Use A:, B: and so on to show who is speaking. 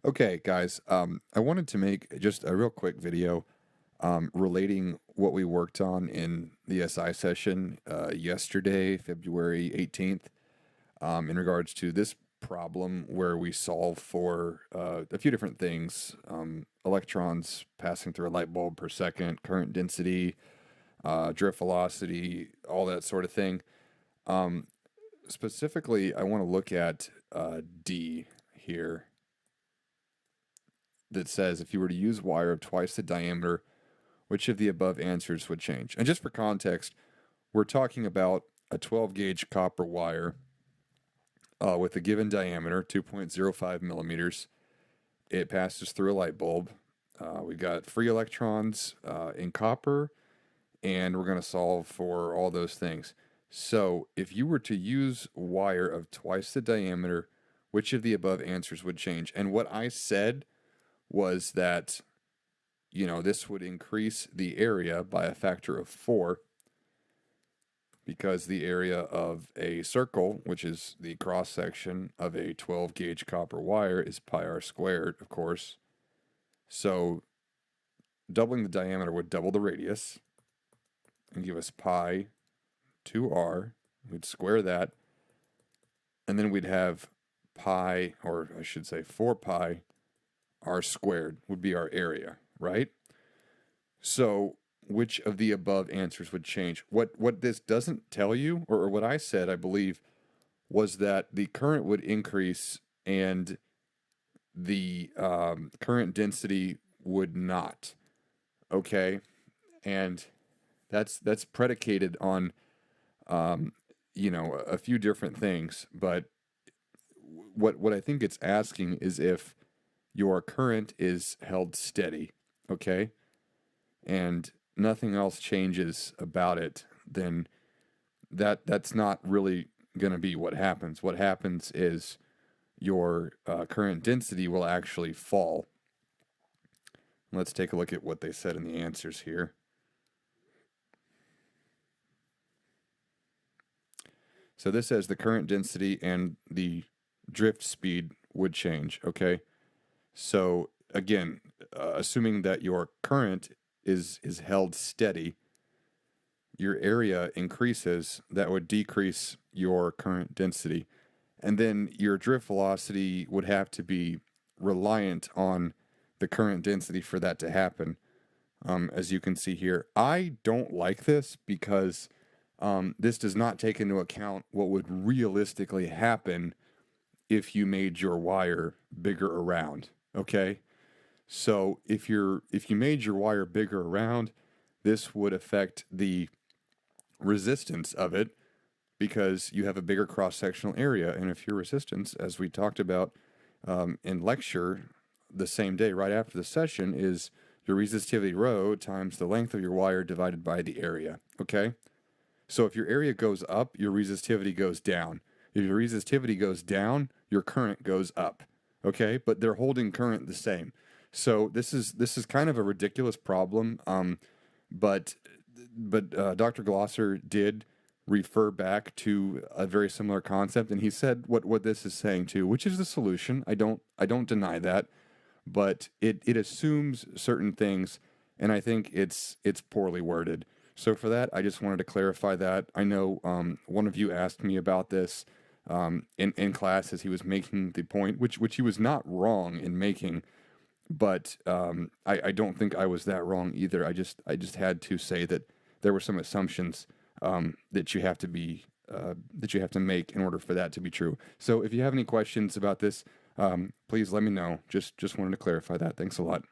A: Okay, guys, I wanted to make just a real quick video relating what we worked on in the SI session yesterday, February 18th, in regards to this problem where we solve for a few different things, electrons passing through a light bulb per second, current density, drift velocity, all that sort of thing. Um, Specifically, I want to look at D here that says if you were to use wire of twice the diameter, which of the above answers would change? And just for context, we're talking about a 12 gauge copper wire with a given diameter, 2.05 millimeters. It passes through a light bulb. We've got free electrons in copper, and we're going to solve for all those things. So if you were to use wire of twice the diameter, which of the above answers would change? And what I said was that, this would increase the area by a factor of 4 because the area of a circle, which is the cross section of a 12 gauge copper wire, is pi r squared, of course. So doubling the diameter would double the radius and give us pi 2r. We'd square that, and then we'd have pi, or I should say 4 pi r squared would be our area, right? So which of the above answers would change? What this doesn't tell you, or what I said, I believe, was that the current would increase and the current density would not. Okay, and that's predicated on a few different things. But what I think it's asking is if your current is held steady. Okay, and nothing else changes about it, then that's not really going to be what happens. What happens is your current density will actually fall. Let's take a look at what they said in the answers here. So this says the current density and the drift speed would change, okay? So again, assuming that your current is held steady, your area increases, that would decrease your current density. And then your drift velocity would have to be reliant on the current density for that to happen. As you can see here, I don't like this because this does not take into account what would realistically happen if you made your wire bigger around. Okay, so if you made your wire bigger around, this would affect the resistance of it because you have a bigger cross-sectional area. And if your resistance, as we talked about in lecture the same day right after the session, is your resistivity rho times the length of your wire divided by the area, okay? So if your area goes up, your resistivity goes down. If your resistivity goes down, your current goes up, okay? But they're holding current the same. So this is kind of a ridiculous problem, but Dr. Glosser did refer back to a very similar concept, and he said what this is saying too, which is the solution. I don't deny that, but it assumes certain things, and I think it's poorly worded. So for that, I just wanted to clarify that. I know one of you asked me about this in class as he was making the point, which he was not wrong in making, but I don't think I was that wrong either. I just had to say that there were some assumptions that you have to make in order for that to be true. So if you have any questions about this, please let me know. Just wanted to clarify that. Thanks a lot.